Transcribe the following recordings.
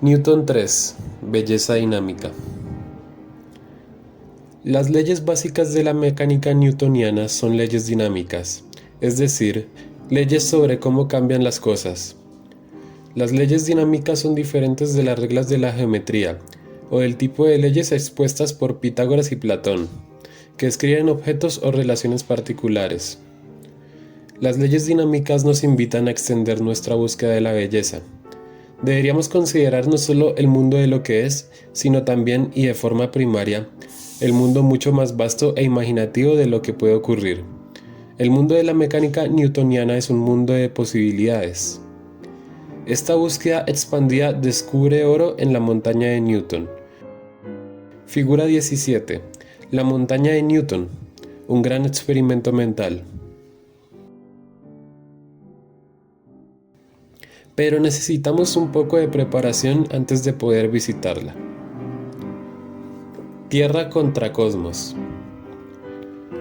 Newton 3. Belleza dinámica. Las leyes básicas de la mecánica newtoniana son leyes dinámicas, es decir, leyes sobre cómo cambian las cosas. Las leyes dinámicas son diferentes de las reglas de la geometría, o del tipo de leyes expuestas por Pitágoras y Platón, que describen objetos o relaciones particulares. Las leyes dinámicas nos invitan a extender nuestra búsqueda de la belleza. Deberíamos considerar no solo el mundo de lo que es, sino también, y de forma primaria, el mundo mucho más vasto e imaginativo de lo que puede ocurrir. El mundo de la mecánica newtoniana es un mundo de posibilidades. Esta búsqueda expandida descubre oro en la montaña de Newton. Figura 17. La montaña de Newton. Un gran experimento mental. Pero necesitamos un poco de preparación antes de poder visitarla. Tierra contra cosmos.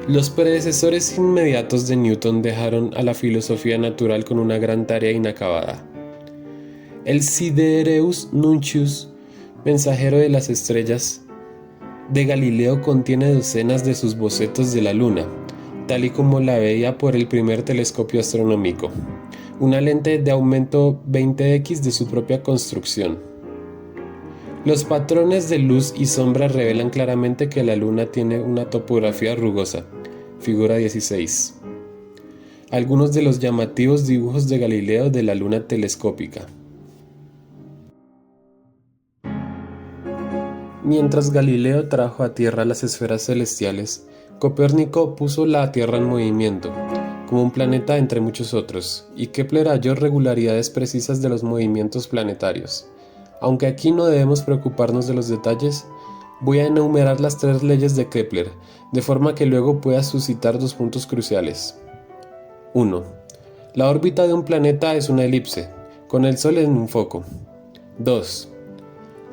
Los predecesores inmediatos de Newton dejaron a la filosofía natural con una gran tarea inacabada. El Sidereus Nuncius, mensajero de las estrellas, de Galileo contiene docenas de sus bocetos de la Luna, tal y como la veía por el primer telescopio astronómico, una lente de aumento 20x de su propia construcción. Los patrones de luz y sombra revelan claramente que la Luna tiene una topografía rugosa, figura 16. Algunos de los llamativos dibujos de Galileo de la Luna telescópica. Mientras Galileo trajo a Tierra las esferas celestiales, Copérnico puso la Tierra en movimiento, como un planeta entre muchos otros, y Kepler halló regularidades precisas de los movimientos planetarios. Aunque aquí no debemos preocuparnos de los detalles, voy a enumerar las 3 leyes de Kepler, de forma que luego pueda suscitar 2 puntos cruciales. 1. La órbita de un planeta es una elipse, con el Sol en un foco. 2.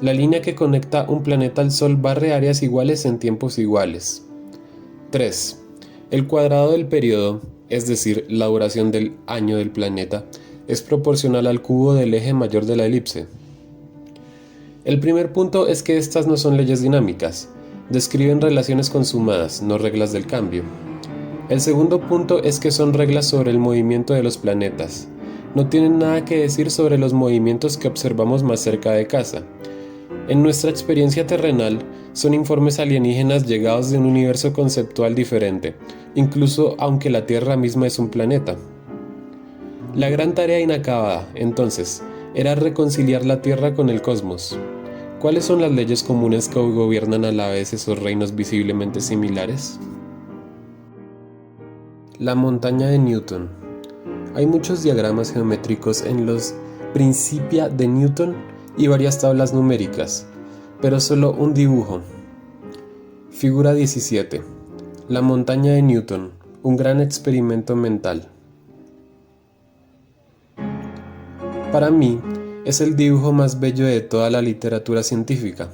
La línea que conecta un planeta al Sol barre áreas iguales en tiempos iguales. 3. El cuadrado del período, es decir, la duración del año del planeta, es proporcional al cubo del eje mayor de la elipse. El primer punto es que estas no son leyes dinámicas, describen relaciones consumadas, no reglas del cambio. El segundo punto es que son reglas sobre el movimiento de los planetas. No tienen nada que decir sobre los movimientos que observamos más cerca de casa. En nuestra experiencia terrenal, son informes alienígenas llegados de un universo conceptual diferente, incluso aunque la Tierra misma es un planeta. La gran tarea inacabada, entonces, era reconciliar la Tierra con el cosmos. ¿Cuáles son las leyes comunes que gobiernan a la vez esos reinos visiblemente similares? La montaña de Newton. Hay muchos diagramas geométricos en los Principia de Newton y varias tablas numéricas, pero solo un dibujo. Figura 17. La montaña de Newton, un gran experimento mental. Para mí, es el dibujo más bello de toda la literatura científica.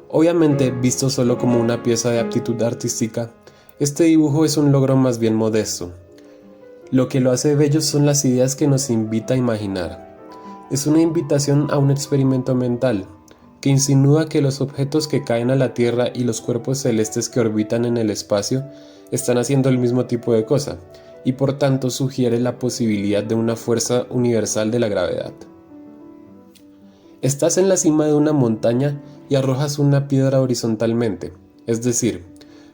Obviamente, visto solo como una pieza de aptitud artística, este dibujo es un logro más bien modesto. Lo que lo hace bello son las ideas que nos invita a imaginar. Es una invitación a un experimento mental, que insinúa que los objetos que caen a la Tierra y los cuerpos celestes que orbitan en el espacio están haciendo el mismo tipo de cosa, y por tanto sugiere la posibilidad de una fuerza universal de la gravedad. Estás en la cima de una montaña y arrojas una piedra horizontalmente, es decir,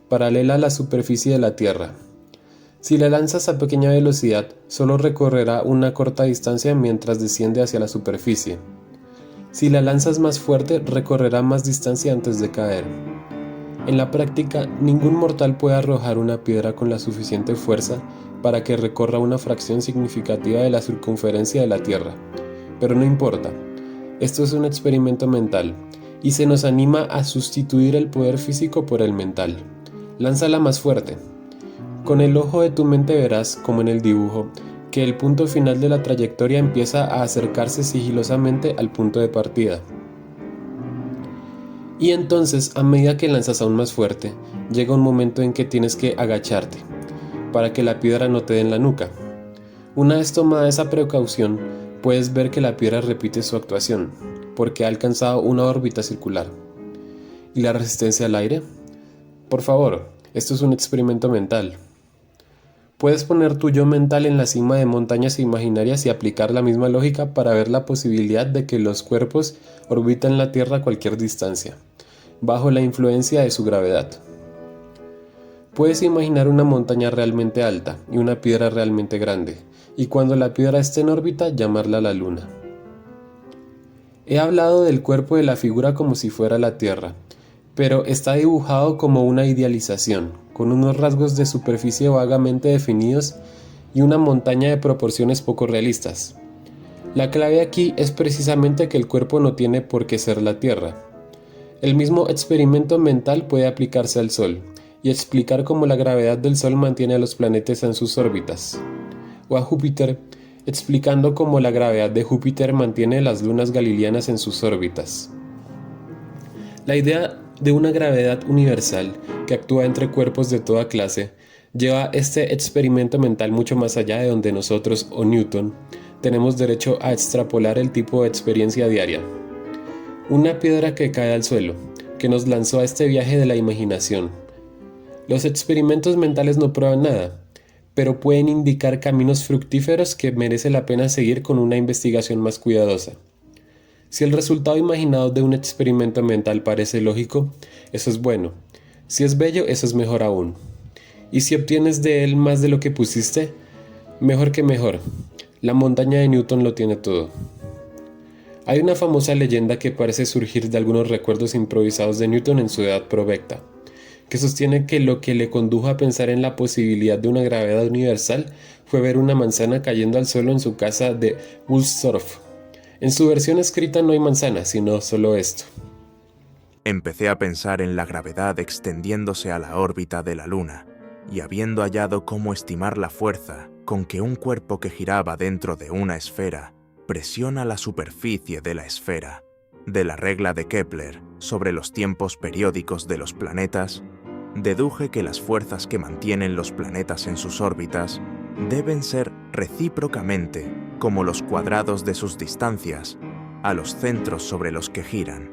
paralela a la superficie de la Tierra. Si la lanzas a pequeña velocidad, solo recorrerá una corta distancia mientras desciende hacia la superficie. Si la lanzas más fuerte, recorrerá más distancia antes de caer. En la práctica, ningún mortal puede arrojar una piedra con la suficiente fuerza para que recorra una fracción significativa de la circunferencia de la Tierra. Pero no importa. Esto es un experimento mental, y se nos anima a sustituir el poder físico por el mental. Lánzala más fuerte. Con el ojo de tu mente verás, como en el dibujo, que el punto final de la trayectoria empieza a acercarse sigilosamente al punto de partida. Y entonces, a medida que lanzas aún más fuerte, llega un momento en que tienes que agacharte, para que la piedra no te dé en la nuca. Una vez tomada esa precaución, puedes ver que la piedra repite su actuación. porque ha alcanzado una órbita circular. ¿Y la resistencia al aire? Por favor, esto es un experimento mental. Puedes poner tu yo mental en la cima de montañas imaginarias y aplicar la misma lógica para ver la posibilidad de que los cuerpos orbitan la Tierra a cualquier distancia, bajo la influencia de su gravedad. Puedes imaginar una montaña realmente alta y una piedra realmente grande, y cuando la piedra esté en órbita, llamarla la Luna. He hablado del cuerpo de la figura como si fuera la Tierra, pero está dibujado como una idealización, con unos rasgos de superficie vagamente definidos y una montaña de proporciones poco realistas. La clave aquí es precisamente que el cuerpo no tiene por qué ser la Tierra. El mismo experimento mental puede aplicarse al Sol y explicar cómo la gravedad del Sol mantiene a los planetas en sus órbitas, o a Júpiter, explicando cómo la gravedad de Júpiter mantiene las lunas galileanas en sus órbitas. La idea de una gravedad universal que actúa entre cuerpos de toda clase lleva este experimento mental mucho más allá de donde nosotros o Newton tenemos derecho a extrapolar el tipo de experiencia diaria. Una piedra que cae al suelo, que nos lanzó a este viaje de la imaginación. Los experimentos mentales no prueban nada, pero pueden indicar caminos fructíferos que merece la pena seguir con una investigación más cuidadosa. Si el resultado imaginado de un experimento mental parece lógico, eso es bueno. Si es bello, eso es mejor aún. Y si obtienes de él más de lo que pusiste, mejor que mejor. La montaña de Newton lo tiene todo. Hay una famosa leyenda que parece surgir de algunos recuerdos improvisados de Newton en su edad provecta, que sostiene que lo que le condujo a pensar en la posibilidad de una gravedad universal fue ver una manzana cayendo al suelo en su casa de Woolsthorpe. En su versión escrita no hay manzana, sino solo esto. Empecé a pensar en la gravedad extendiéndose a la órbita de la Luna, y habiendo hallado cómo estimar la fuerza con que un cuerpo que giraba dentro de una esfera presiona la superficie de la esfera, de la regla de Kepler sobre los tiempos periódicos de los planetas, deduje que las fuerzas que mantienen los planetas en sus órbitas deben ser recíprocamente como los cuadrados de sus distancias a los centros sobre los que giran,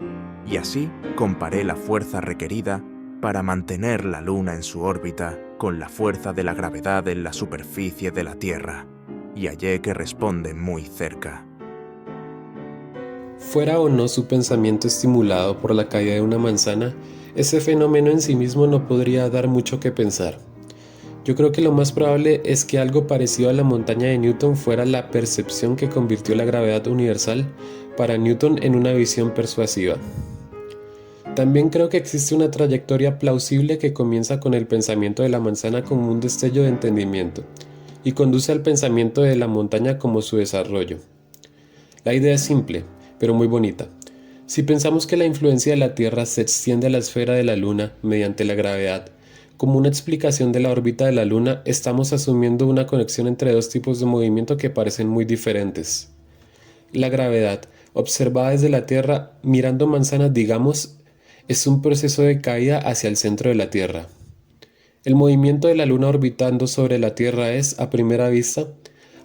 y así comparé la fuerza requerida para mantener la Luna en su órbita con la fuerza de la gravedad en la superficie de la Tierra, y hallé que responden muy cerca. Fuera o no su pensamiento estimulado por la caída de una manzana, ese fenómeno en sí mismo no podría dar mucho que pensar. Yo creo que lo más probable es que algo parecido a la montaña de Newton fuera la percepción que convirtió la gravedad universal para Newton en una visión persuasiva. También creo que existe una trayectoria plausible que comienza con el pensamiento de la manzana como un destello de entendimiento y conduce al pensamiento de la montaña como su desarrollo. La idea es simple, pero muy bonita. Si pensamos que la influencia de la Tierra se extiende a la esfera de la Luna mediante la gravedad, como una explicación de la órbita de la Luna, estamos asumiendo una conexión entre dos tipos de movimiento que parecen muy diferentes. La gravedad, observada desde la Tierra mirando manzanas, digamos, es un proceso de caída hacia el centro de la Tierra. El movimiento de la Luna orbitando sobre la Tierra es, a primera vista,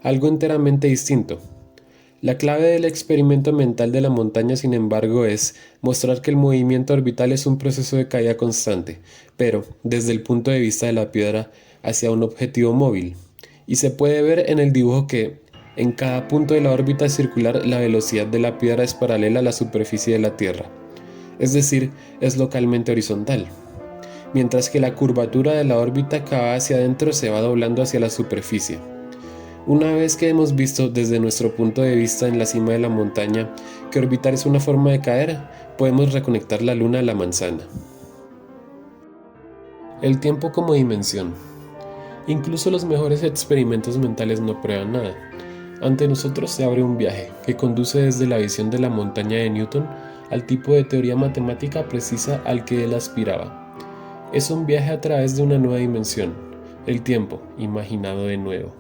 algo enteramente distinto. La clave del experimento mental de la montaña, sin embargo, es mostrar que el movimiento orbital es un proceso de caída constante, pero desde el punto de vista de la piedra hacia un objetivo móvil. Y se puede ver en el dibujo que, en cada punto de la órbita circular, la velocidad de la piedra es paralela a la superficie de la Tierra, es decir, es localmente horizontal. Mientras que la curvatura de la órbita cava hacia adentro se va doblando hacia la superficie. Una vez que hemos visto desde nuestro punto de vista en la cima de la montaña que orbitar es una forma de caer, podemos reconectar la Luna a la manzana. El tiempo como dimensión. Incluso los mejores experimentos mentales no prueban nada. Ante nosotros se abre un viaje que conduce desde la visión de la montaña de Newton al tipo de teoría matemática precisa al que él aspiraba. Es un viaje a través de una nueva dimensión, el tiempo, imaginado de nuevo.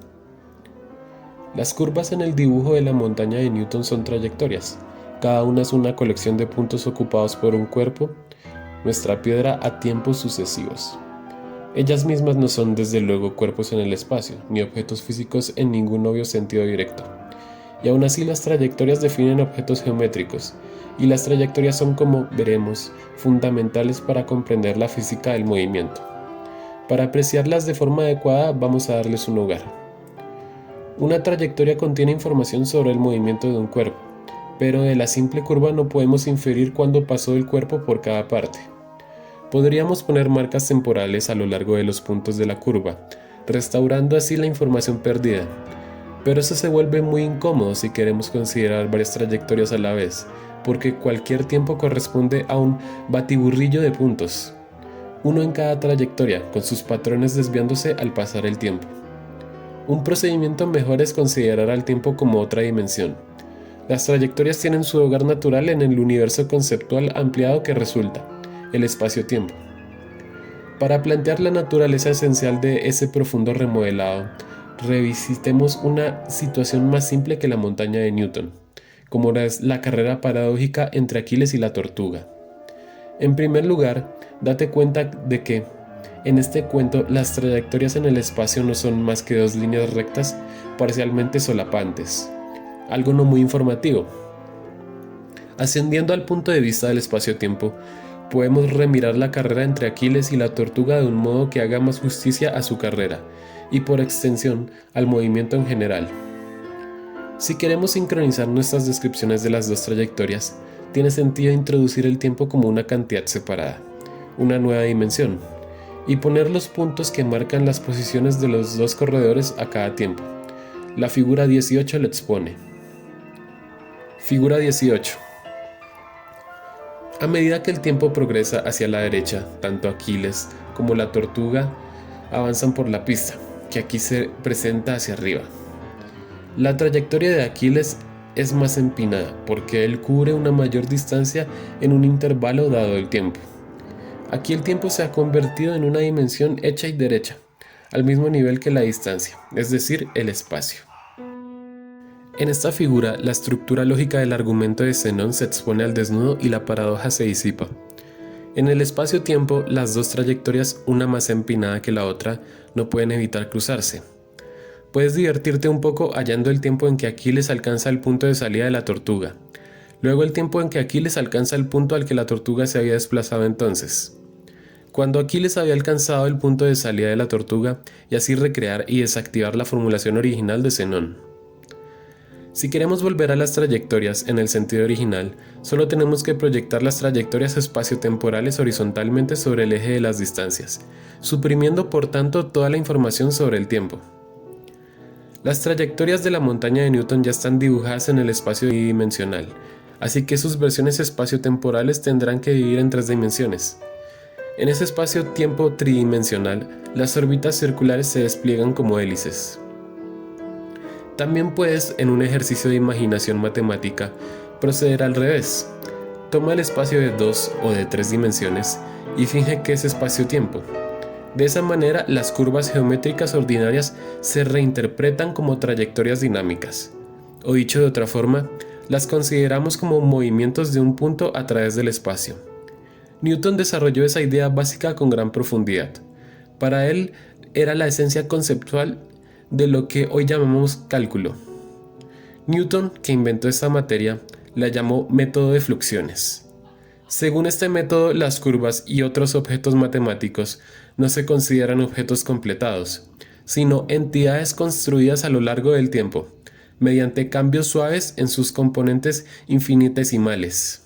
Las curvas en el dibujo de la montaña de Newton son trayectorias. Cada una es una colección de puntos ocupados por un cuerpo, nuestra piedra, a tiempos sucesivos. Ellas mismas no son desde luego cuerpos en el espacio, ni objetos físicos en ningún obvio sentido directo. y aún así las trayectorias definen objetos geométricos, y las trayectorias son, como veremos, fundamentales para comprender la física del movimiento. Para apreciarlas de forma adecuada vamos a darles un lugar. Una trayectoria contiene información sobre el movimiento de un cuerpo, pero de la simple curva no podemos inferir cuándo pasó el cuerpo por cada parte. Podríamos poner marcas temporales a lo largo de los puntos de la curva, restaurando así la información perdida, pero eso se vuelve muy incómodo si queremos considerar varias trayectorias a la vez, porque cualquier tiempo corresponde a un batiburrillo de puntos, uno en cada trayectoria, con sus patrones desviándose al pasar el tiempo. Un procedimiento mejor es considerar al tiempo como otra dimensión. Las trayectorias tienen su hogar natural en el universo conceptual ampliado que resulta, el espacio-tiempo. Para plantear la naturaleza esencial de ese profundo remodelado, revisitemos una situación más simple que la montaña de Newton, como es la carrera paradójica entre Aquiles y la tortuga. En primer lugar, date cuenta de que, en este cuento, las trayectorias en el espacio no son más que dos líneas rectas parcialmente solapantes, algo no muy informativo. Ascendiendo al punto de vista del espacio-tiempo, podemos remirar la carrera entre Aquiles y la tortuga de un modo que haga más justicia a su carrera, y por extensión, al movimiento en general. Si queremos sincronizar nuestras descripciones de las dos trayectorias, tiene sentido introducir el tiempo como una cantidad separada, una nueva dimensión, y poner los puntos que marcan las posiciones de los dos corredores a cada tiempo. La figura 18 lo expone. Figura 18. A medida que el tiempo progresa hacia la derecha, tanto Aquiles como la tortuga avanzan por la pista, que aquí se presenta hacia arriba. La trayectoria de Aquiles es más empinada porque él cubre una mayor distancia en un intervalo dado el tiempo. Aquí el tiempo se ha convertido en una dimensión hecha y derecha, al mismo nivel que la distancia, es decir, el espacio. En esta figura, la estructura lógica del argumento de Zenón se expone al desnudo y la paradoja se disipa. En el espacio-tiempo, las dos trayectorias, una más empinada que la otra, no pueden evitar cruzarse. Puedes divertirte un poco hallando el tiempo en que Aquiles alcanza el punto de salida de la tortuga, luego el tiempo en que Aquiles alcanza el punto al que la tortuga se había desplazado entonces. Cuando Aquiles había alcanzado el punto de salida de la tortuga, y así recrear y desactivar la formulación original de Zenón. Si queremos volver a las trayectorias en el sentido original, solo tenemos que proyectar las trayectorias espaciotemporales horizontalmente sobre el eje de las distancias, suprimiendo por tanto toda la información sobre el tiempo. Las trayectorias de la montaña de Newton ya están dibujadas en el espacio tridimensional, así que sus versiones espaciotemporales tendrán que vivir en 3 dimensiones. En ese espacio-tiempo tridimensional, las órbitas circulares se despliegan como hélices. También puedes, en un ejercicio de imaginación matemática, proceder al revés. Toma el espacio de 2 o de 3 dimensiones y finge que es espacio-tiempo. De esa manera, las curvas geométricas ordinarias se reinterpretan como trayectorias dinámicas. O dicho de otra forma, las consideramos como movimientos de un punto a través del espacio. Newton desarrolló esa idea básica con gran profundidad. Para él, era la esencia conceptual de lo que hoy llamamos cálculo. Newton, que inventó esta materia, la llamó método de fluxiones. Según este método, las curvas y otros objetos matemáticos no se consideran objetos completados, sino entidades construidas a lo largo del tiempo, mediante cambios suaves en sus componentes infinitesimales.